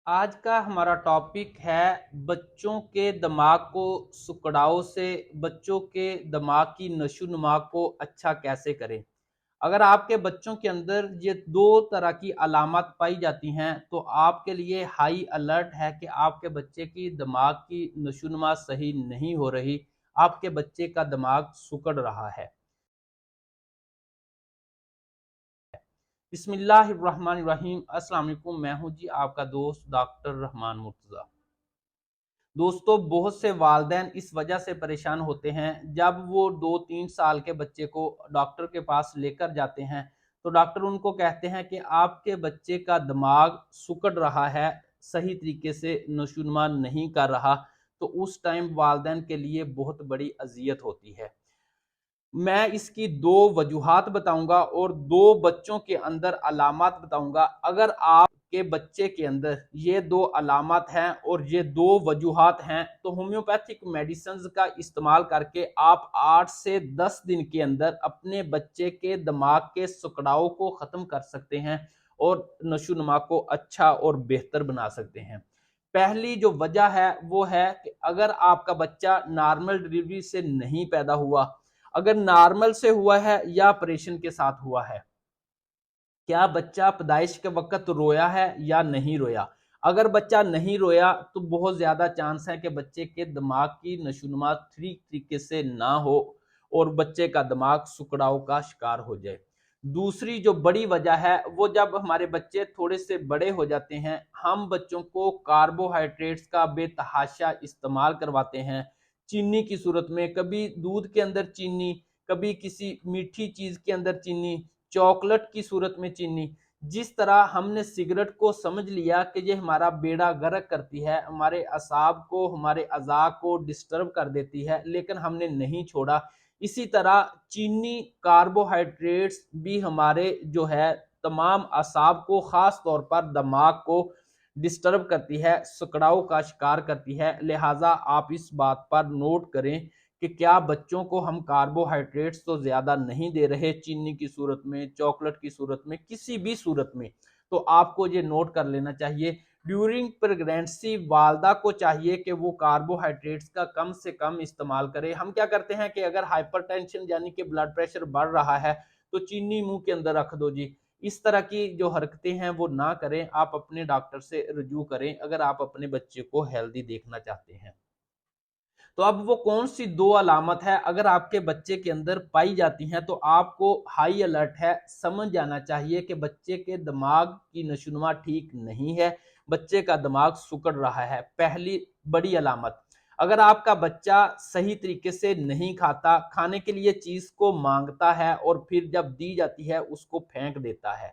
आज का हमारा टॉपिक है बच्चों के दिमाग को सुकड़ाव से बच्चों के दिमाग की नशोनुमा को अच्छा कैसे करें। अगर आपके बच्चों के अंदर ये दो तरह की अलामत पाई जाती हैं तो आपके लिए हाई अलर्ट है कि आपके बच्चे की दिमाग की नशोनुमा सही नहीं हो रही, आपके बच्चे का दिमाग सुकड़ रहा है। बिस्मिल्लाहिर्रहमानिर्रहीम। अस्सलाम वालेकुम। मैं हूं जी आपका दोस्त डॉक्टर रहमान मुर्तज़ा। दोस्तों, बहुत से वालिदैन इस वजह से परेशान होते हैं जब वो 2-3 साल के बच्चे को डॉक्टर के पास लेकर जाते हैं तो डॉक्टर उनको कहते हैं कि आपके बच्चे का दिमाग सिकुड़ रहा है, सही तरीके से नशोनुमा नहीं कर रहा। तो उस टाइम वालिदैन के लिए बहुत बड़ी अजियत होती है। मैं इसकी दो वजूहात बताऊंगा और दो बच्चों के अंदर अलामत बताऊंगा। अगर आपके बच्चे के अंदर ये दो अलामत हैं और ये दो वजूहात हैं तो होम्योपैथिक मेडिसिन का इस्तेमाल करके आप 8 से 10 दिन के अंदर अपने बच्चे के दिमाग के सिकुड़ाव को ख़त्म कर सकते हैं और नशोनुमा को अच्छा और बेहतर बना सकते हैं। पहली जो वजह है वो है कि अगर आपका बच्चा नॉर्मल डिलीवरी से नहीं पैदा हुआ, अगर नॉर्मल से हुआ है या ऑपरेशन के साथ हुआ है, क्या बच्चा पैदाइश के वक्त रोया है या नहीं रोया। अगर बच्चा नहीं रोया तो बहुत ज्यादा चांस है कि बच्चे के दिमाग की नशोनुमा ठीक तरीके से ना हो और बच्चे का दिमाग सुकड़ाव का शिकार हो जाए। दूसरी जो बड़ी वजह है वो जब हमारे बच्चे थोड़े से बड़े हो जाते हैं, हम बच्चों को कार्बोहाइड्रेट्स का बेतहाशा इस्तेमाल करवाते हैं। चीनी की सूरत में, कभी दूध के अंदर चीनी, कभी किसी मीठी चीज के अंदर चीनी, चॉकलेट की सूरत में चीनी। जिस तरह हमने सिगरेट को समझ लिया कि ये हमारा बेड़ा गर्क करती है, हमारे असाब को, हमारे अज़ा को डिस्टर्ब कर देती है, लेकिन हमने नहीं छोड़ा। इसी तरह चीनी, कार्बोहाइड्रेट्स भी हमारे जो है तमाम असाब को, खास तौर पर दिमाग को डिस्टर्ब करती है, सिकुड़ाव का शिकार करती है। लिहाजा आप इस बात पर नोट करें कि क्या बच्चों को हम कार्बोहाइड्रेट्स तो ज़्यादा नहीं दे रहे, चीनी की सूरत में, चॉकलेट की सूरत में, किसी भी सूरत में। तो आपको ये नोट कर लेना चाहिए। ड्यूरिंग प्रेगनेंसी वालदा को चाहिए कि वो कार्बोहाइड्रेट्स का कम से कम इस्तेमाल करे। हम क्या करते हैं कि अगर हाइपरटेंशन यानी कि ब्लड प्रेशर बढ़ रहा है तो चीनी मुंह के अंदर रख दो जी। इस तरह की जो हरकतें हैं वो ना करें। आप अपने डॉक्टर से रजू करें अगर आप अपने बच्चे को हेल्दी देखना चाहते हैं। तो अब वो कौन सी दो अलामत है अगर आपके बच्चे के अंदर पाई जाती हैं तो आपको हाई अलर्ट है, समझ जाना चाहिए कि बच्चे के दिमाग की नशोनुमा ठीक नहीं है, बच्चे का दिमाग सिकुड़ रहा है। पहली बड़ी अलामत, अगर आपका बच्चा सही तरीके से नहीं खाता, खाने के लिए चीज को मांगता है और फिर जब दी जाती है उसको फेंक देता है,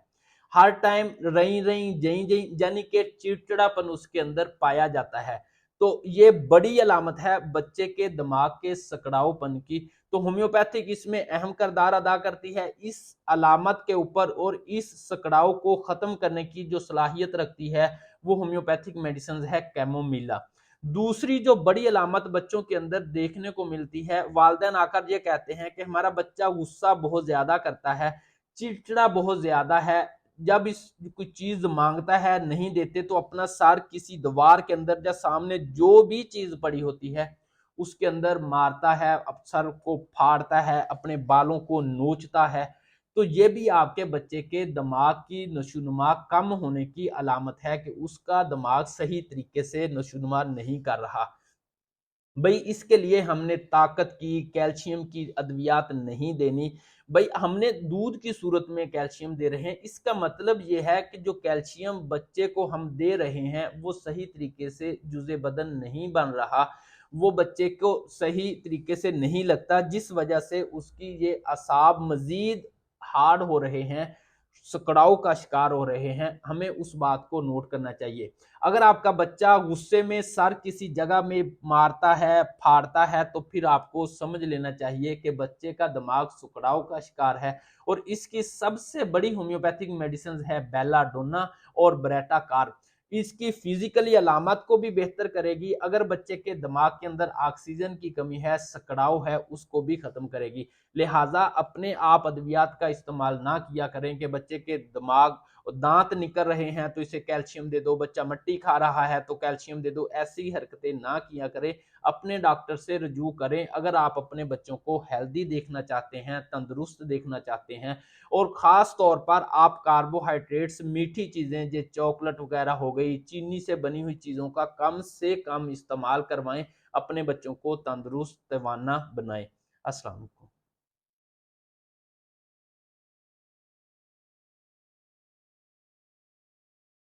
हर टाइम रही रही जई जई यानी कि चिड़चिड़ापन उसके अंदर पाया जाता है, तो ये बड़ी अलामत है बच्चे के दिमाग के सकड़ावपन की। तो होम्योपैथिक इसमें अहम किरदार अदा करती है। इस अलामत के ऊपर और इस सकड़ाव को खत्म करने की जो सलाहियत रखती है वो होम्योपैथिक मेडिसिन है कैमोमिला। दूसरी जो बड़ी अलामत बच्चों के अंदर देखने को मिलती है, वालिदैन आकर ये कहते हैं कि हमारा बच्चा गुस्सा बहुत ज्यादा करता है, चिड़चिड़ा बहुत ज्यादा है, जब इस कोई चीज मांगता है नहीं देते तो अपना सर किसी दीवार के अंदर या सामने जो भी चीज पड़ी होती है उसके अंदर मारता है, सर को फाड़ता है, अपने बालों को नोचता है। तो ये भी आपके बच्चे के दिमाग की नशोनुमा कम होने की अलामत है कि उसका दिमाग सही तरीके से नशोनुमा नहीं कर रहा। भाई इसके लिए हमने ताकत की, कैल्शियम की अद्वियात नहीं देनी। भाई हमने दूध की सूरत में कैल्शियम दे रहे हैं, इसका मतलब ये है कि जो कैल्शियम बच्चे को हम दे रहे हैं वो सही तरीके से जुज़े बदन नहीं बन रहा, वो बच्चे को सही तरीके से नहीं लगता, जिस वजह से उसकी ये असाब मजीद हार्ड हो रहे हैं, सकड़ाव का शिकार हो रहे हैं। हमें उस बात को नोट करना चाहिए। अगर आपका बच्चा गुस्से में सर किसी जगह में मारता है, फाड़ता है, तो फिर आपको समझ लेना चाहिए कि बच्चे का दिमाग सुकड़ाव का शिकार है। और इसकी सबसे बड़ी होम्योपैथिक मेडिसिन है बेलाडोना और ब्रेटा कार्ब। इसकी फिजिकली अलामत को भी बेहतर करेगी, अगर बच्चे के दिमाग के अंदर ऑक्सीजन की कमी है, सकड़ाव है, उसको भी खत्म करेगी। लिहाजा अपने आप अद्वियात का इस्तेमाल ना किया करें कि बच्चे के दिमाग दांत निकल रहे हैं तो इसे कैल्शियम दे दो, बच्चा मट्टी खा रहा है तो कैल्शियम दे दो, ऐसी हरकतें ना किया करें। अपने डॉक्टर से रजू करें अगर आप अपने बच्चों को हेल्दी देखना चाहते हैं, तंदुरुस्त देखना चाहते हैं। और ख़ास तौर पर आप कार्बोहाइड्रेट्स, मीठी चीज़ें जो चॉकलेट वगैरह हो गई, चीनी से बनी हुई चीज़ों का कम से कम इस्तेमाल करवाएँ, अपने बच्चों को तंदुरुस्त तवाना बनाएँ। अस्सलाम वालेकुम।